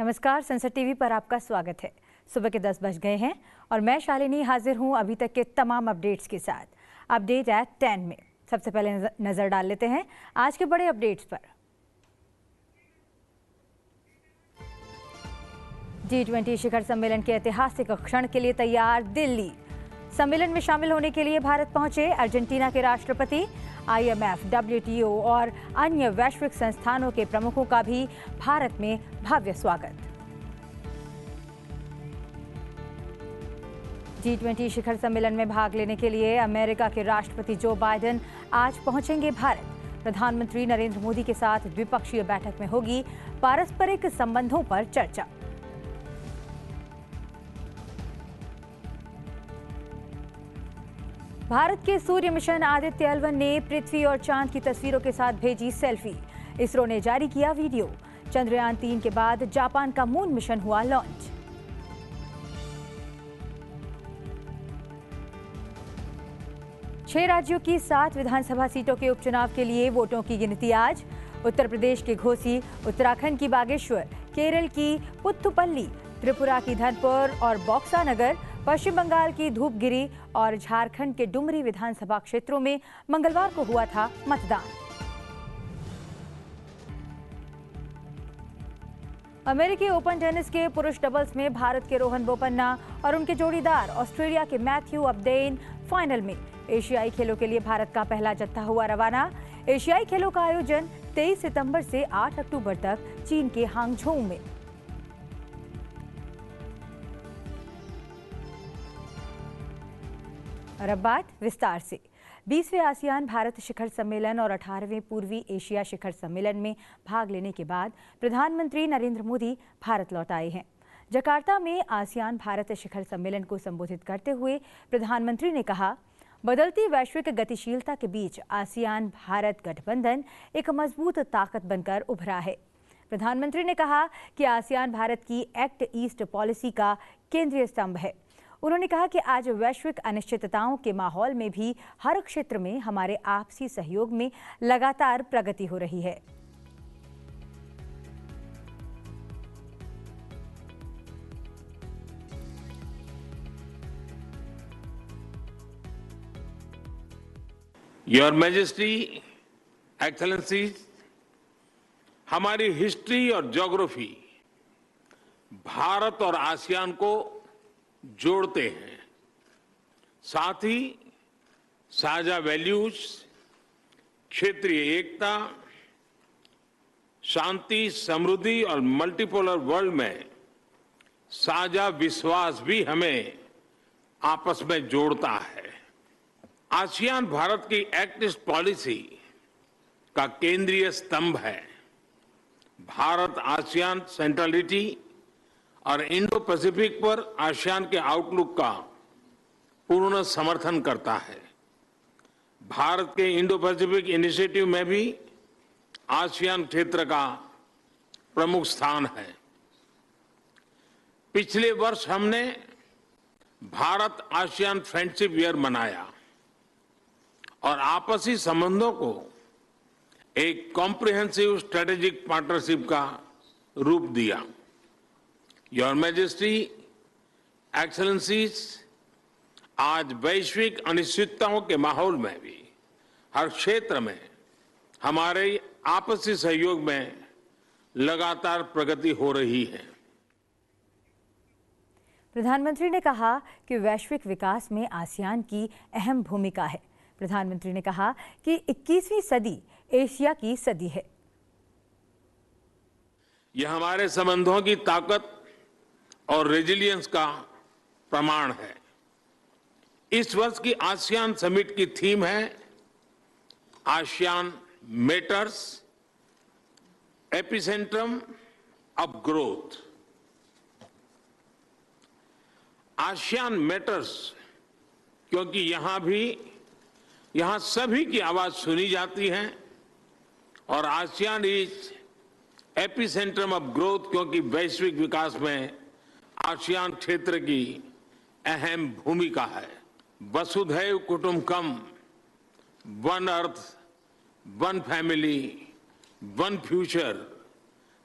नमस्कार, संसद टीवी पर आपका स्वागत है। सुबह के 10 बज गए हैं और मैं शालिनी हाजिर हूं अभी तक के तमाम अपडेट्स के साथ। अपडेट एट 10 में सबसे पहले नजर डाल लेते हैं आज के बड़े अपडेट्स पर। G20 शिखर सम्मेलन के ऐतिहासिक क्षण के लिए तैयार दिल्ली। सम्मेलन में शामिल होने के लिए भारत पहुंचे अर्जेंटीना के राष्ट्रपति। IMF, WTO और अन्य वैश्विक संस्थानों के प्रमुखों का भी भारत में भव्य स्वागत। G20 शिखर सम्मेलन में भाग लेने के लिए अमेरिका के राष्ट्रपति जो बाइडेन आज पहुंचेंगे भारत। प्रधानमंत्री नरेंद्र मोदी के साथ द्विपक्षीय बैठक में होगी पारस्परिक संबंधों पर चर्चा। भारत के सूर्य मिशन आदित्य L1 ने पृथ्वी और चांद की तस्वीरों के साथ भेजी सेल्फी। इसरो ने जारी किया वीडियो। चंद्रयान 3 के बाद जापान का मून मिशन हुआ लॉन्च। छह राज्यों की 7 विधानसभा सीटों के उपचुनाव के लिए वोटों की गिनती आज। उत्तर प्रदेश के घोसी, उत्तराखंड की बागेश्वर, केरल की पुत्तुपल्ली, त्रिपुरा की धनपुर और बॉक्सा नगर, पश्चिम बंगाल की धूपगिरी और झारखंड के डुमरी विधानसभा क्षेत्रों में मंगलवार को हुआ था मतदान। अमेरिकी ओपन टेनिस के पुरुष डबल्स में भारत के रोहन बोपन्ना और उनके जोड़ीदार ऑस्ट्रेलिया के मैथ्यू अबडेन फाइनल में। एशियाई खेलों के लिए भारत का पहला जत्था हुआ रवाना। एशियाई खेलों का आयोजन 23 सितंबर से 8 अक्टूबर तक चीन के हांगझोउ में। और अब बात विस्तार से। 20वें आसियान भारत शिखर सम्मेलन और 18वें पूर्वी एशिया शिखर सम्मेलन में भाग लेने के बाद प्रधानमंत्री नरेंद्र मोदी भारत लौट आए हैं। जकार्ता में आसियान भारत शिखर सम्मेलन को संबोधित करते हुए प्रधानमंत्री ने कहा, बदलती वैश्विक गतिशीलता के बीच आसियान भारत गठबंधन एक मजबूत ताकत बनकर उभरा है। प्रधानमंत्री ने कहा कि आसियान भारत की एक्ट ईस्ट पॉलिसी का केंद्रीय स्तंभ है। उन्होंने कहा कि आज वैश्विक अनिश्चितताओं के माहौल में भी हर क्षेत्र में हमारे आपसी सहयोग में लगातार प्रगति हो रही है। योर मैजेस्टी, एक्सेलेंसीज, हमारी हिस्ट्री और ज्योग्राफी भारत और आसियान को जोड़ते हैं। साथ ही साझा वैल्यूज, क्षेत्रीय एकता, शांति, समृद्धि और मल्टीपोलर वर्ल्ड में साझा विश्वास भी हमें आपस में जोड़ता है। आसियान भारत की एक्ट ईस्ट पॉलिसी का केंद्रीय स्तंभ है। भारत आसियान सेंट्रलिटी और इंडो पैसिफिक पर आसियान के आउटलुक का पूर्ण समर्थन करता है। भारत के इंडो पैसिफिक इनिशिएटिव में भी आसियान क्षेत्र का प्रमुख स्थान है। पिछले वर्ष हमने भारत आसियान फ्रेंडशिप ईयर मनाया और आपसी संबंधों को एक कॉम्प्रिहेंसिव स्ट्रेटेजिक पार्टनरशिप का रूप दिया। योर मैजेस्टी, एक्सेलेंसीज, आज वैश्विक अनिश्चितताओं के माहौल में भी हर क्षेत्र में हमारे आपसी सहयोग में लगातार प्रगति हो रही है। प्रधानमंत्री ने कहा कि वैश्विक विकास में आसियान की अहम भूमिका है। प्रधानमंत्री ने कहा कि 21वीं सदी एशिया की सदी है। यह हमारे संबंधों की ताकत और रेजिलियंस का प्रमाण है। इस वर्ष की आसियान समिट की थीम है ASEAN matters, epicentrum of growth. ASEAN matters क्योंकि यहां सभी की आवाज सुनी जाती है और ASEAN is epicentrum of growth क्योंकि वैश्विक विकास में आसियान क्षेत्र की अहम भूमिका है। वसुधैव कुटुंबकम, one earth, one family, one future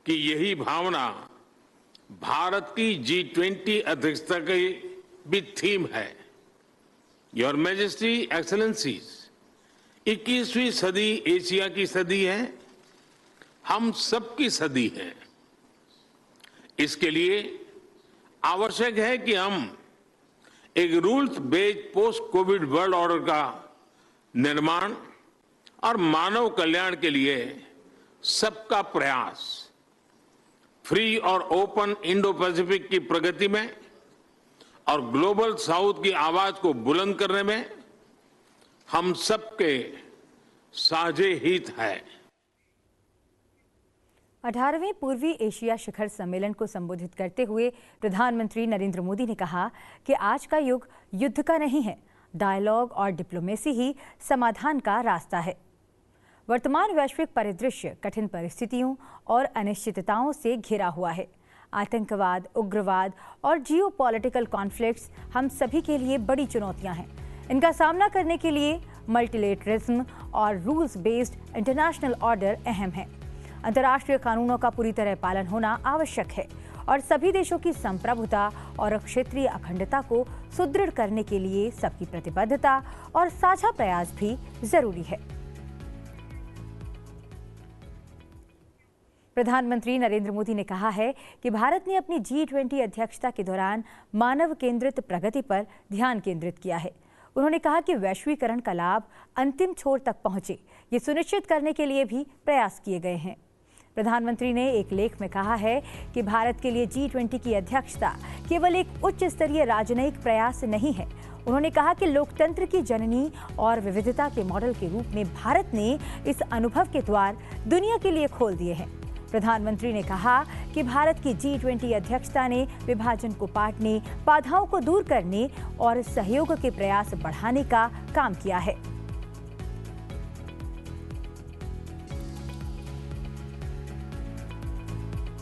की यही भावना भारत की G20 अध्यक्षता की भी थीम है योर मैजेस्टी एक्सेलेंसीज। 21वीं सदी एशिया की सदी है, हम सबकी सदी है। इसके लिए आवश्यक है कि हम एक rules based post Covid world order का निर्माण और मानव कल्याण के लिए सबका प्रयास, फ्री और ओपन इंडो पैसिफिक की प्रगति में और ग्लोबल साउथ की आवाज को बुलंद करने में हम सबके साझे हित है। 18वें पूर्वी एशिया शिखर सम्मेलन को संबोधित करते हुए प्रधानमंत्री नरेंद्र मोदी ने कहा कि आज का युग युद्ध का नहीं है, डायलॉग और डिप्लोमेसी ही समाधान का रास्ता है। वर्तमान वैश्विक परिदृश्य कठिन परिस्थितियों और अनिश्चितताओं से घिरा हुआ है। आतंकवाद, उग्रवाद और जियोपॉलिटिकल कॉन्फ्लिक्ट्स हम सभी के लिए बड़ी चुनौतियां हैं। इनका सामना करने के लिए मल्टीलेटरिज्म और रूल्स बेस्ड इंटरनेशनल ऑर्डर अहम है। अंतर्राष्ट्रीय कानूनों का पूरी तरह पालन होना आवश्यक है और सभी देशों की संप्रभुता और क्षेत्रीय अखंडता को सुदृढ़ करने के लिए सबकी प्रतिबद्धता और साझा प्रयास भी जरूरी है। प्रधानमंत्री नरेंद्र मोदी ने कहा है कि भारत ने अपनी G20 अध्यक्षता के दौरान मानव केंद्रित प्रगति पर ध्यान केंद्रित किया है। उन्होंने कहा कि वैश्वीकरण का लाभ अंतिम छोर तक पहुंचे, ये सुनिश्चित करने के लिए भी प्रयास किए गए हैं। प्रधानमंत्री ने एक लेख में कहा है कि भारत के लिए G20 की अध्यक्षता केवल एक उच्च स्तरीय राजनयिक प्रयास नहीं है। उन्होंने कहा कि लोकतंत्र की जननी और विविधता के मॉडल के रूप में भारत ने इस अनुभव के द्वार दुनिया के लिए खोल दिए हैं। प्रधानमंत्री ने कहा कि भारत की G20 अध्यक्षता ने विभाजन को पाटने, बाधाओं को दूर करने और सहयोग के प्रयास बढ़ाने का काम किया है।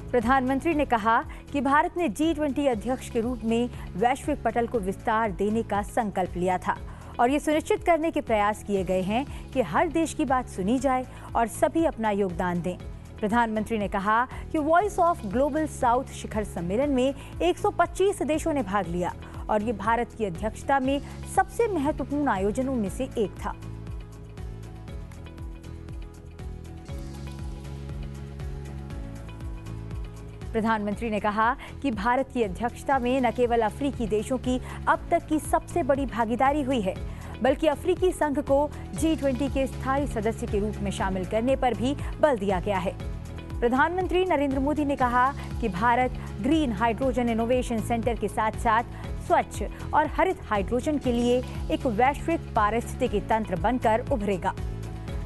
प्रधानमंत्री ने कहा कि भारत ने G20 अध्यक्ष के रूप में वैश्विक पटल को विस्तार देने का संकल्प लिया था और ये सुनिश्चित करने के प्रयास किए गए हैं कि हर देश की बात सुनी जाए और सभी अपना योगदान दें। प्रधानमंत्री ने कहा कि वॉइस ऑफ ग्लोबल साउथ शिखर सम्मेलन में 125 देशों ने भाग लिया और ये भारत की अध्यक्षता में सबसे महत्वपूर्ण आयोजनों में से एक था। प्रधानमंत्री ने कहा कि भारत की अध्यक्षता में न केवल अफ्रीकी देशों की अब तक की सबसे बड़ी भागीदारी हुई है, बल्कि अफ्रीकी संघ को G20 के स्थायी सदस्य के रूप में शामिल करने पर भी बल दिया गया है। प्रधानमंत्री नरेंद्र मोदी ने कहा कि Bharat green hydrogen innovation centre के साथ साथ स्वच्छ और हरित हाइड्रोजन के लिए एक वैश्विक पारिस्थितिकी तंत्र बनकर उभरेगा।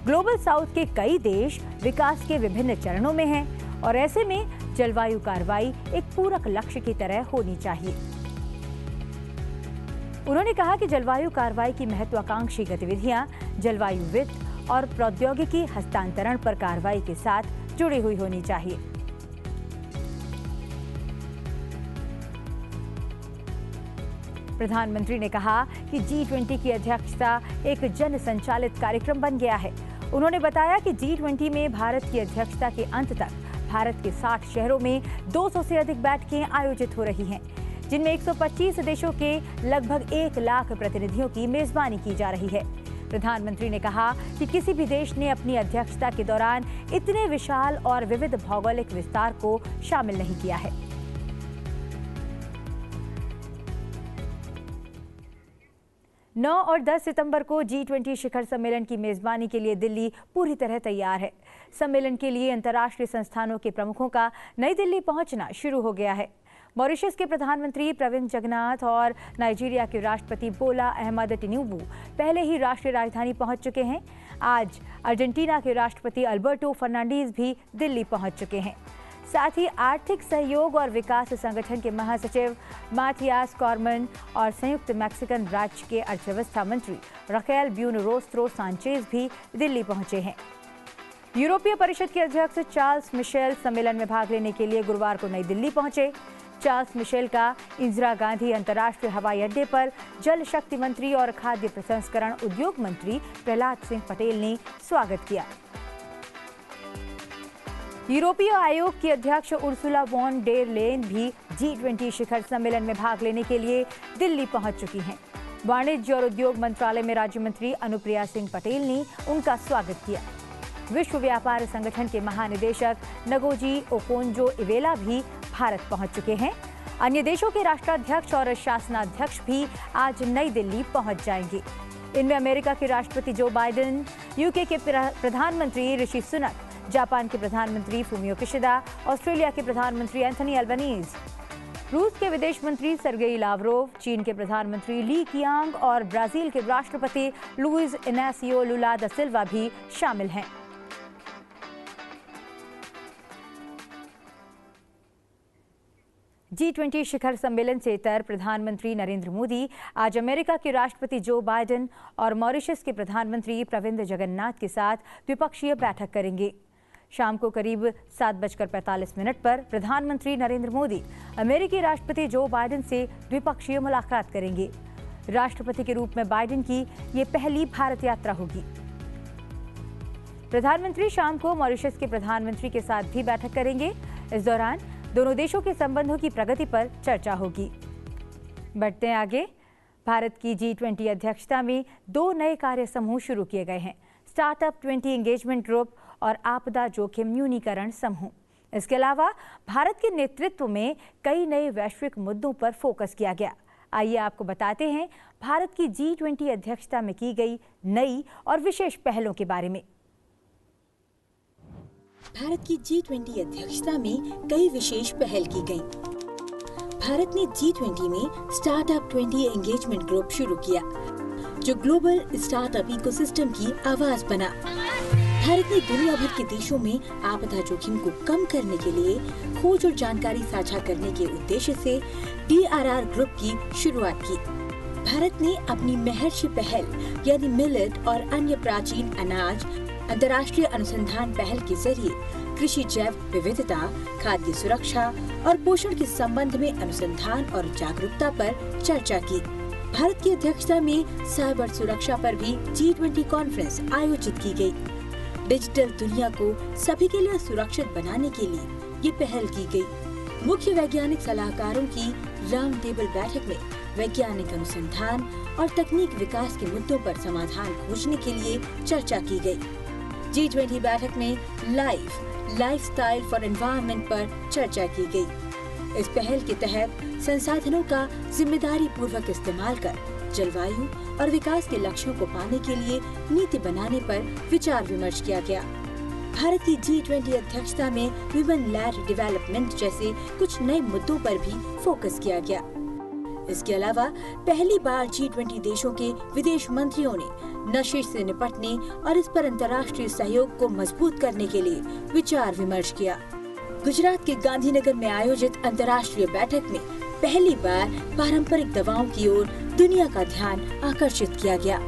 ग्लोबल साउथ के कई देश विकास के विभिन्न चरणों में हैं और ऐसे में जलवायु कार्रवाई एक पूरक लक्ष्य की तरह होनी चाहिए। उन्होंने कहा कि जलवायु कार्रवाई की महत्वाकांक्षी गतिविधियां जलवायु वित्त और प्रौद्योगिकी हस्तांतरण पर कार्रवाई के साथ जुड़ी हुई होनी चाहिए। प्रधानमंत्री ने कहा कि G20 की अध्यक्षता एक जन संचालित कार्यक्रम बन गया है। उन्होंने बताया कि G20 में भारत की अध्यक्षता के अंत तक भारत के 60 शहरों में 200 से अधिक बैठकें आयोजित हो रही हैं, जिनमें 125 देशों के लगभग 1 लाख प्रतिनिधियों की मेजबानी की जा रही है। प्रधानमंत्री ने कहा कि किसी भी देश ने अपनी अध्यक्षता के दौरान इतने विशाल और विविध भौगोलिक विस्तार को शामिल नहीं किया है। नौ और 10 सितंबर को G20 शिखर सम्मेलन की मेजबानी के लिए दिल्ली पूरी तरह तैयार है। सम्मेलन के लिए अंतर्राष्ट्रीय संस्थानों के प्रमुखों का नई दिल्ली पहुंचना शुरू हो गया है। मॉरिशस के प्रधानमंत्री प्रविंद जगन्नाथ और नाइजीरिया के राष्ट्रपति बोला अहमद टिनुबू पहले ही राष्ट्रीय राजधानी पहुंच चुके हैं। आज अर्जेंटीना के राष्ट्रपति अल्बर्टो फर्नांडीज भी दिल्ली पहुंच चुके हैं। साथ ही आर्थिक सहयोग और विकास संगठन के महासचिव माथियास कॉर्मन और संयुक्त मैक्सिकन राज्य के अर्थव्यवस्था मंत्री रफेल ब्यूनरोस्त्रो सांचेज भी दिल्ली पहुंचे हैं। यूरोपीय परिषद के अध्यक्ष चार्ल्स मिशेल सम्मेलन में भाग लेने के लिए गुरुवार को नई दिल्ली पहुंचे। चार्ल्स मिशेल का इंदिरा गांधी अंतर्राष्ट्रीय हवाई अड्डे पर जल शक्ति मंत्री और खाद्य प्रसंस्करण उद्योग मंत्री प्रहलाद सिंह पटेल ने स्वागत किया। यूरोपीय आयोग की अध्यक्ष उर्सुला वॉन डेर लेयन भी G20 शिखर सम्मेलन में भाग लेने के लिए दिल्ली पहुंच चुकी हैं। वाणिज्य और उद्योग मंत्रालय में राज्य मंत्री अनुप्रिया सिंह पटेल ने उनका स्वागत किया। विश्व व्यापार संगठन के महानिदेशक नगोजी ओकोंजो-इवेला भी भारत पहुंच चुके हैं। अन्य देशों के राष्ट्राध्यक्ष और शासनाध्यक्ष भी आज नई दिल्ली पहुंच जाएंगे। इनमें अमेरिका के राष्ट्रपति जो बाइडेन, यूके के प्रधानमंत्री ऋषि सुनक, जापान के प्रधानमंत्री फूमियो किशिदा, ऑस्ट्रेलिया के प्रधानमंत्री एंथनी अल्बनीज, रूस के विदेश मंत्री सर्गेई लावरोव, चीन के प्रधानमंत्री ली कियांग और ब्राजील के राष्ट्रपति लुइस इनासियो लुला दा सिल्वा भी शामिल हैं। G20 शिखर सम्मेलन से इतर प्रधानमंत्री नरेंद्र मोदी आज अमेरिका के राष्ट्रपति जो बाइडेन और मॉरिशस के प्रधानमंत्री प्रविंद जगन्नाथ के साथ द्विपक्षीय बैठक करेंगे। शाम को करीब 7:45 पर प्रधानमंत्री नरेंद्र मोदी अमेरिकी राष्ट्रपति जो बाइडेन से द्विपक्षीय मुलाकात करेंगे। राष्ट्रपति के रूप में बाइडेन की ये पहली भारत यात्रा होगी। प्रधानमंत्री शाम को मॉरिशस के प्रधानमंत्री के साथ भी बैठक करेंगे। इस दौरान दोनों देशों के संबंधों की प्रगति पर चर्चा होगी। बढ़ते हैं आगे। भारत की G20 अध्यक्षता में 2 नए कार्य समूह शुरू किए गए हैं, स्टार्टअप 20 एंगेजमेंट ग्रुप और आपदा जोखिम न्यूनीकरण समूह। इसके अलावा भारत के नेतृत्व में कई नए वैश्विक मुद्दों पर फोकस किया गया। आइए आपको बताते हैं भारत की G20 अध्यक्षता में की गई नई और विशेष पहलों के बारे में। भारत की G20 अध्यक्षता में कई विशेष पहल की गई। भारत ने G20 में स्टार्टअप 20 एंगेजमेंट ग्रुप शुरू किया, जो ग्लोबल स्टार्टअप इकोसिस्टम की आवाज बना। भारत ने दुनिया भर के देशों में आपदा जोखिम को कम करने के लिए खोज और जानकारी साझा करने के उद्देश्य से DRR ग्रुप की शुरुआत की। भारत ने अपनी महर्षि पहल यानी मिलेट और अन्य प्राचीन अनाज अंतर्राष्ट्रीय अनुसंधान पहल के जरिए कृषि जैव विविधता, खाद्य सुरक्षा और पोषण के संबंध में अनुसंधान और जागरूकता पर चर्चा की। भारत की अध्यक्षता में साइबर सुरक्षा पर भी G20 कॉन्फ्रेंस आयोजित की गई। डिजिटल दुनिया को सभी के लिए सुरक्षित बनाने के लिए ये पहल की गई। मुख्य वैज्ञानिक सलाहकारों की राउंड टेबल बैठक में वैज्ञानिक अनुसंधान और तकनीक विकास के मुद्दों पर समाधान खोजने के लिए चर्चा की गई। G20 बैठक में लाइफस्टाइल फॉर एनवायरनमेंट पर चर्चा की गई। इस पहल के तहत संसाधनों का जिम्मेदारी पूर्वक इस्तेमाल कर जलवायु और विकास के लक्ष्यों को पाने के लिए नीति बनाने पर विचार विमर्श किया गया। भारत की G20 अध्यक्षता में वुमेन लेड डेवलपमेंट जैसे कुछ नए मुद्दों पर भी फोकस किया गया। इसके अलावा पहली बार G20 देशों के विदेश मंत्रियों ने नशे से निपटने और इस पर अंतर्राष्ट्रीय सहयोग को मजबूत करने के लिए विचार विमर्श किया। गुजरात के गांधीनगर में आयोजित अंतर्राष्ट्रीय बैठक में पहली बार पारंपरिक दवाओं की ओर दुनिया का ध्यान आकर्षित किया गया।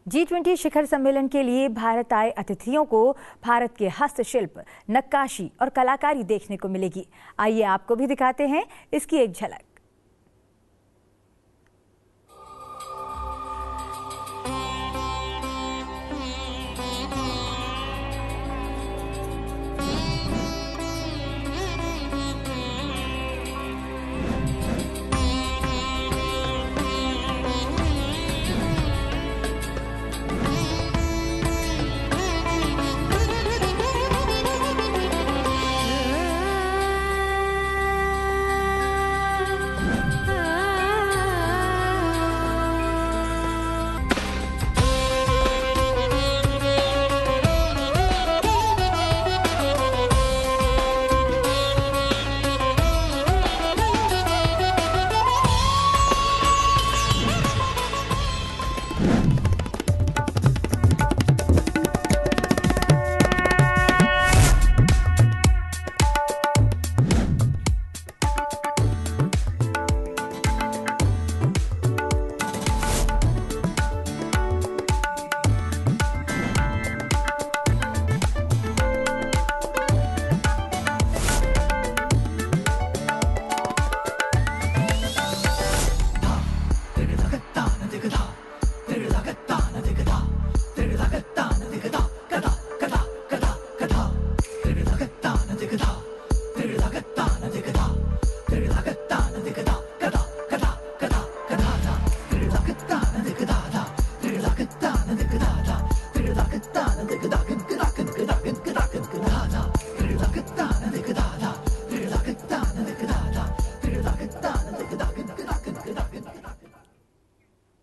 G20 शिखर सम्मेलन के लिए भारत आए अतिथियों को भारत के हस्तशिल्प, नक्काशी और कलाकारी देखने को मिलेगी। आइए आपको भी दिखाते हैं इसकी एक झलक।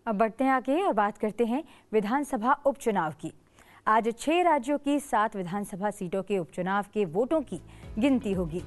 अब बढ़ते हैं आगे और बात करते हैं विधानसभा उपचुनाव की। आज 6 राज्यों की 7 विधानसभा सीटों के उपचुनाव के वोटों की गिनती होगी।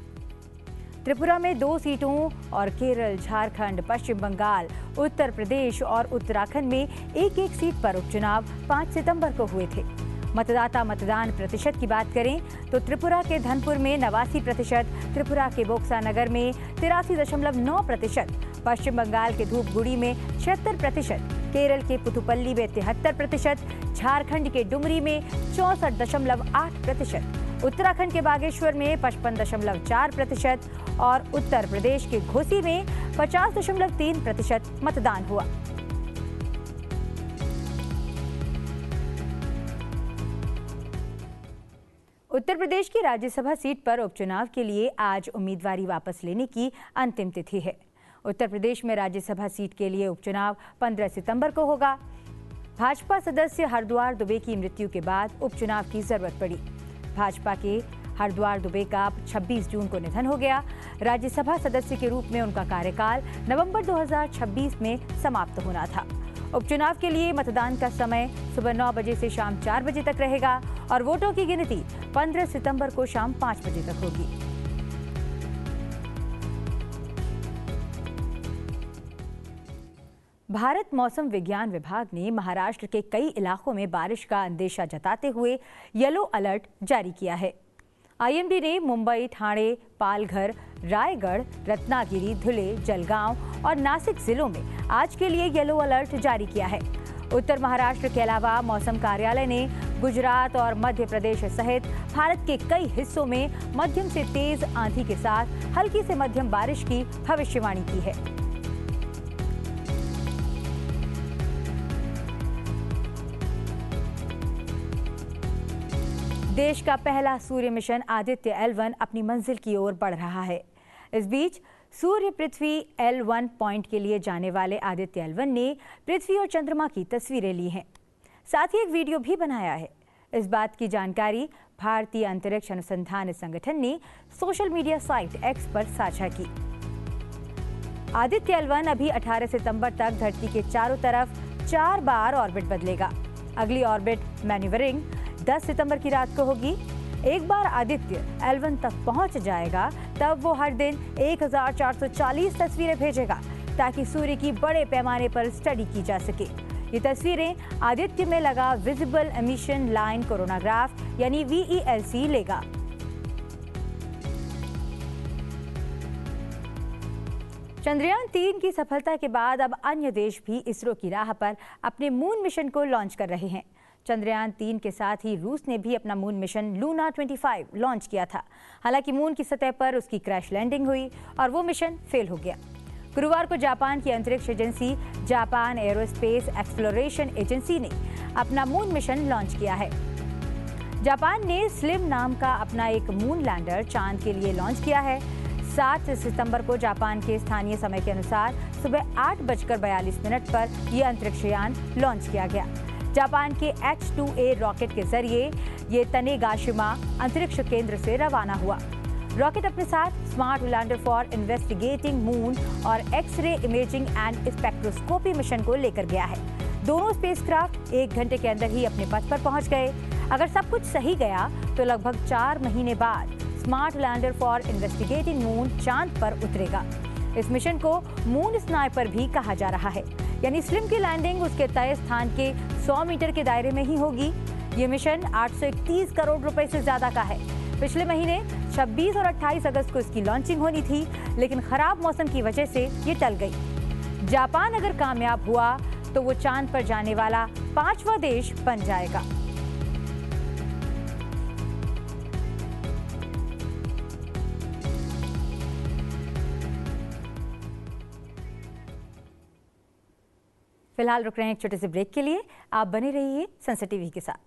त्रिपुरा में 2 सीटों और केरल, झारखंड, पश्चिम बंगाल, उत्तर प्रदेश और उत्तराखंड में एक-एक सीट पर उपचुनाव 5 सितंबर को हुए थे। मतदाता मतदान प्रतिशत की बात करें तो त्रिपुरा के धनपुर में 89%, त्रिपुरा के बोक्सा नगर में 83.9%, पश्चिम बंगाल के धूपगुड़ी में 76%, केरल के पुथुपल्ली में 73%, झारखंड के डुमरी में 64.8%, उत्तराखंड के बागेश्वर में 55.4% और उत्तर प्रदेश के घोसी में 50.3% मतदान हुआ। उत्तर प्रदेश की राज्यसभा सीट पर उपचुनाव के लिए आज उम्मीदवारी वापस लेने की अंतिम तिथि है। उत्तर प्रदेश में राज्यसभा सीट के लिए उपचुनाव 15 सितंबर को होगा। भाजपा सदस्य हरद्वार दुबे की मृत्यु के बाद उपचुनाव की जरूरत पड़ी। भाजपा के हरद्वार दुबे का 26 जून को निधन हो गया। राज्यसभा सदस्य के रूप में उनका कार्यकाल नवंबर 2026 में समाप्त होना था। उपचुनाव के लिए मतदान का समय सुबह 9 बजे से शाम 4 बजे तक रहेगा और वोटों की गिनती 15 सितंबर को शाम 5 बजे तक होगी। भारत मौसम विज्ञान विभाग ने महाराष्ट्र के कई इलाकों में बारिश का अंदेशा जताते हुए येलो अलर्ट जारी किया है। आईएमडी ने मुंबई, ठाणे, पालघर, रायगढ़, रत्नागिरी, धुले, जलगांव और नासिक जिलों में आज के लिए येलो अलर्ट जारी किया है। उत्तर महाराष्ट्र के अलावा मौसम कार्यालय ने गुजरात और मध्य प्रदेश सहित भारत के कई हिस्सों में मध्यम से तेज आंधी के साथ हल्की से मध्यम बारिश की भविष्यवाणी की है। देश का पहला सूर्य मिशन आदित्य L1 अपनी मंजिल की ओर बढ़ रहा है। इस बीच सूर्य पृथ्वी L1 पॉइंट के लिए जाने वाले आदित्य L1 ने पृथ्वी और चंद्रमा की तस्वीरें ली हैं। साथ ही एक वीडियो भी बनाया है। इस बात की जानकारी भारतीय अंतरिक्ष अनुसंधान संगठन ने सोशल मीडिया साइट X पर साझा की। आदित्य L1 अभी 18 सितंबर तक धरती के चारों तरफ 4 बार ऑर्बिट बदलेगा। अगली ऑर्बिट मैन्यूवरिंग 10 सितंबर की रात को होगी। एक बार आदित्य L1 तक पहुंच जाएगा तब वो हर दिन 1440 तस्वीरें भेजेगा ताकि सूर्य की बड़े पैमाने पर स्टडी की जा सके। ये तस्वीरें आदित्य में लगा विजिबल एमिशन लाइन कोरोनाग्राफ यानी VELC लेगा। चंद्रयान 3 की सफलता के बाद अब अन्य देश भी इसरो की राह पर अपने मून मिशन को लॉन्च कर रहे हैं। चंद्रयान 3 के साथ ही रूस ने भी अपना मून मिशन लूना 25 लॉन्च किया था। हालांकि मून की सतह पर उसकी क्रैश लैंडिंग हुई और वो मिशन फेल हो गया। गुरुवार को जापान की अंतरिक्ष agency Japan aerospace exploration agency ने अपना मून मिशन लॉन्च किया है। जापान ने स्लिम नाम का अपना एक मून लैंडर चांद के लिए लॉन्च किया है। 7 सितंबर को जापान के स्थानीय समय के अनुसार सुबह 8:42 पर यह अंतरिक्ष यान लॉन्च किया गया। जापान के H-2A रॉकेट के जरिए ये तनेगाशिमा अंतरिक्ष केंद्र से रवाना हुआ। रॉकेट अपने साथ smart lander for investigating moon और X-ray imaging and spectroscopy mission को लेकर गया है। दोनों स्पेसक्राफ्ट 1 घंटे के अंदर ही अपने पथ पर पहुंच गए। अगर सब कुछ सही गया तो लगभग 4 महीने बाद smart lander for investigating moon चांद पर उतरेगा। इस मिशन को मून स्नाइपर भी कहा जा रहा है, यानी स्लिम की लैंडिंग उसके तय स्थान के 100 मीटर के दायरे में ही होगी। ये मिशन 831 करोड़ रुपए से ज्यादा का है। पिछले महीने 26 और 28 अगस्त को इसकी लॉन्चिंग होनी थी, लेकिन खराब मौसम की वजह से ये टल गई। जापान अगर कामयाब हुआ तो वो चांद पर जाने वाला 5वां देश बन जाएगा। फिलहाल रुक रहे हैं एक छोटे से ब्रेक के लिए। आप बने रहिए सनसेट टीवी के साथ।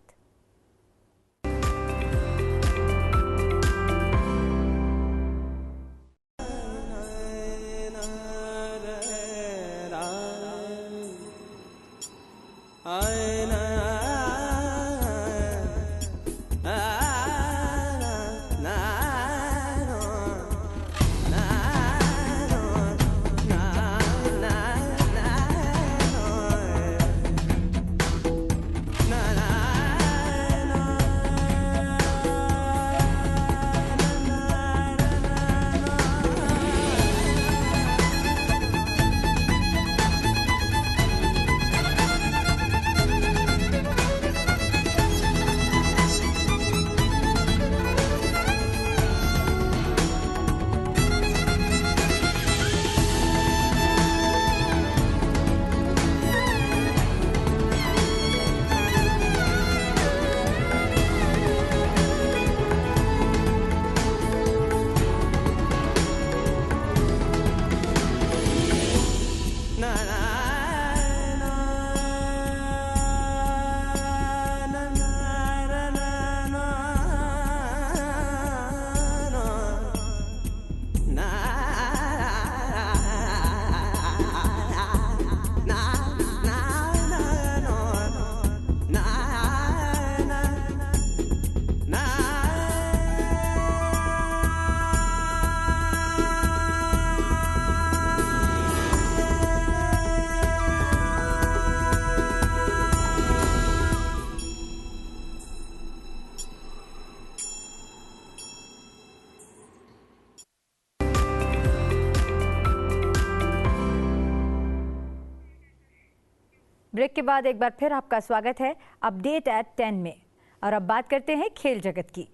ब्रेक के बाद एक बार फिर आपका स्वागत है अपडेट एट 10 में। और अब बात करते हैं खेल जगत की।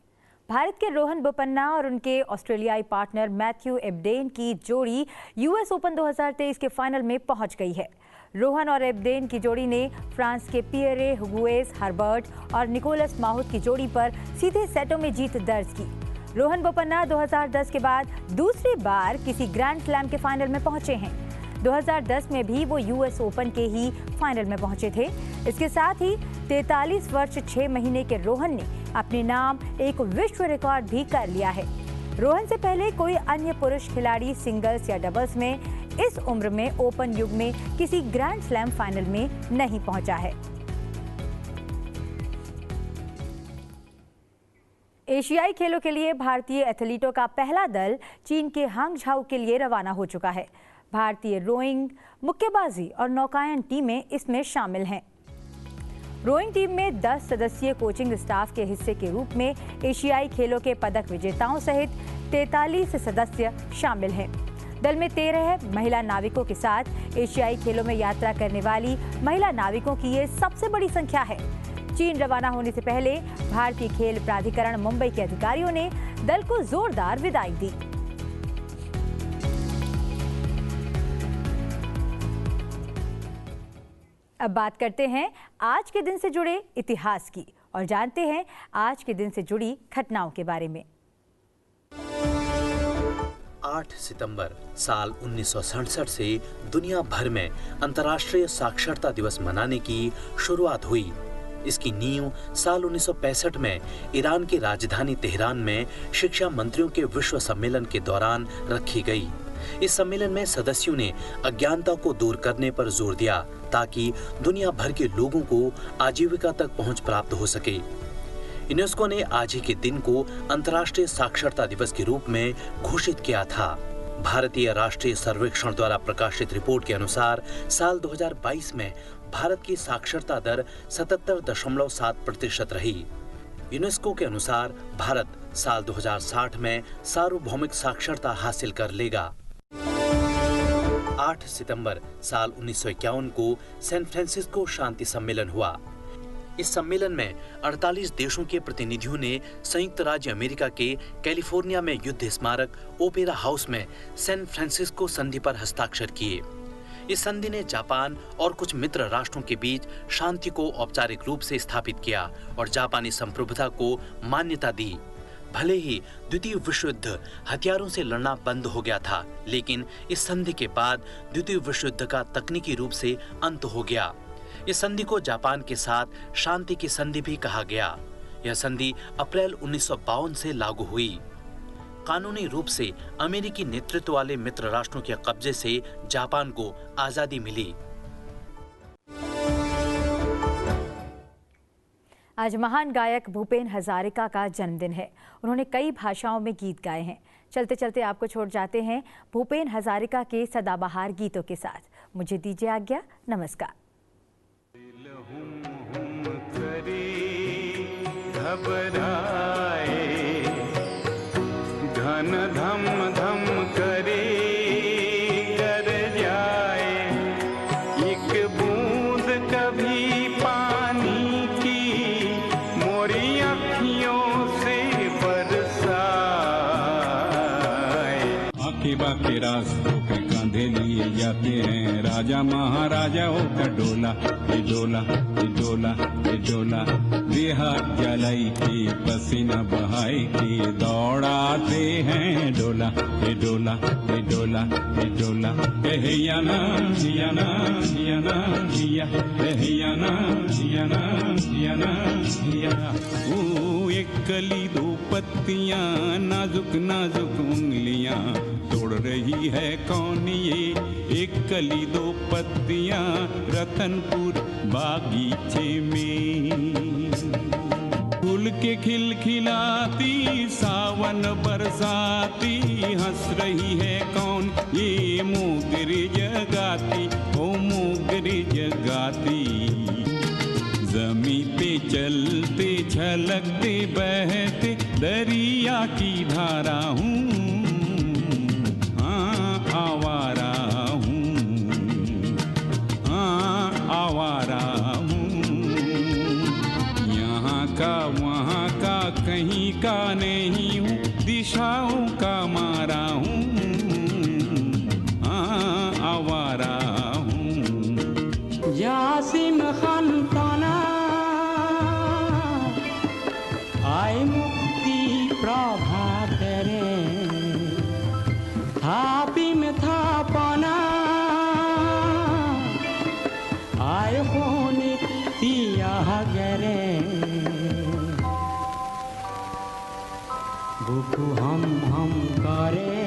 भारत के रोहन बोपन्ना और उनके ऑस्ट्रेलियाई पार्टनर मैथ्यू एबडेन की जोड़ी यूएस ओपन 2023 के फाइनल में पहुंच गई है। रोहन और एबडेन की जोड़ी ने फ्रांस के पियरे हुगुएस हर्बर्ट और निकोलस माहुत की जोड़ी पर सीधे सेटों में जीत दर्ज की। रोहन बोपन्ना 2010 के बाद दूसरी बार किसी ग्रैंड स्लैम के फाइनल में पहुंचे हैं। 2010 में भी वो यूएस ओपन के ही फाइनल में पहुंचे थे। इसके साथ ही 43 वर्ष 6 महीने के रोहन ने अपने नाम एक विश्व रिकॉर्ड भी कर लिया है। रोहन से पहले कोई अन्य पुरुष खिलाड़ी सिंगल्स या डबल्स में इस उम्र में ओपन युग में किसी ग्रैंड स्लैम फाइनल में नहीं पहुंचा है। एशियाई खेलों के लिए भारतीय एथलीटों का पहला दल चीन के हांगझाऊ के लिए रवाना हो चुका है। भारतीय रोइंग, मुक्केबाजी और नौकायन टीमें इसमें शामिल हैं। रोइंग टीम में 10 सदस्यीय कोचिंग स्टाफ के हिस्से के रूप में एशियाई खेलों के पदक विजेताओं सहित 43 सदस्य शामिल हैं। दल में 13 महिला नाविकों के साथ एशियाई खेलों में यात्रा करने वाली महिला नाविकों की ये सबसे बड़ी संख्या है। चीन रवाना होने से पहले भारतीय खेल प्राधिकरण मुंबई के अधिकारियों ने दल को जोरदार विदाई दी। अब बात करते हैं आज के दिन से जुड़े इतिहास की और जानते हैं आज के दिन से जुड़ी घटनाओं के बारे में। 8 सितंबर साल 1967 से दुनिया भर में अंतर्राष्ट्रीय साक्षरता दिवस मनाने की शुरुआत हुई। इसकी नींव साल 1965 में ईरान की राजधानी तेहरान में शिक्षा मंत्रियों के विश्व सम्मेलन के दौरान रखी गई। इस सम्मेलन में सदस्यों ने अज्ञानता को दूर करने पर जोर दिया ताकि दुनिया भर के लोगों को आजीविका तक पहुंच प्राप्त हो सके। यूनेस्को ने आज ही के दिन को अंतर्राष्ट्रीय साक्षरता दिवस के रूप में घोषित किया था। भारतीय राष्ट्रीय सर्वेक्षण द्वारा प्रकाशित रिपोर्ट के अनुसार साल 2022 में भारत की साक्षरता दर 77.7% रही। यूनेस्को के अनुसार भारत साल 2060 में सार्वभौमिक साक्षरता हासिल कर लेगा। 8 सितंबर साल 1951 को सैन फ्रांसिस्को शांति सम्मेलन हुआ। इस सम्मेलन में 48 देशों के प्रतिनिधियों ने संयुक्त राज्य अमेरिका के कैलिफोर्निया में युद्ध स्मारक ओपेरा हाउस में सैन फ्रांसिस्को संधि पर हस्ताक्षर किए। इस संधि ने जापान और कुछ मित्र राष्ट्रों के बीच शांति को औपचारिक रूप से स्थापित किया और जापानी संप्रभुता को मान्यता दी। भले ही द्वितीय विश्व युद्ध हथियारों से लड़ना बंद हो गया था, लेकिन इस संधि के बाद द्वितीय विश्व युद्ध का तकनीकी रूप से अंत हो गया। इस संधि को जापान के साथ शांति की संधि भी कहा गया। यह संधि अप्रैल 1952 से लागू हुई। कानूनी रूप से अमेरिकी नेतृत्व वाले मित्र राष्ट्रों के कब्जे से जापान को आजादी मिली। आज महान गायक भूपेन हजारिका का जन्मदिन है। उन्होंने कई भाषाओं में गीत गाए हैं। चलते चलते आपको छोड़ जाते हैं भूपेन हजारिका के सदाबहार गीतों के साथ। मुझे दीजिए आज्ञा। नमस्कार। घबराए घन धम धम करे कर जाए, एक बूंद कभी पानी की मोरी अखियों से बरसाए। आके बाके रास्तों पे कांधे लिए जाते हैं, राजा महाराजाओं का डोला ये डोला ये डोला ये डोला, देहा जलाई की पसीना बहाई की दौड़ाते हैं डोला ये डोला ये डोला ये डोला। याना याना याना या याना याना याना या। एक कली दो पत्तियां नाजुक नाजुक उंगलियां तोड़ रही है कौन ये, एक कली दो पत्तियां रतनपुर बागीचे में। फूल के खिलखिलाती सावन बरसाती हंस रही है कौन ये, मोगरी जगाती ओ मोगरी जगाती। जमी पे चलते छलकते बहते दरिया की धारा हूँ, हाँ आवारा हूँ, हाँ आवारा वहाँ का कहीं का नहीं हूँ, दिशाओं का मारा हूँ, आवारा हूँ। यासिन खान ताना आए मुक्ति प्रभा तेरे, थापी में था पाना आए होने तिया गरे, बुकु हम करे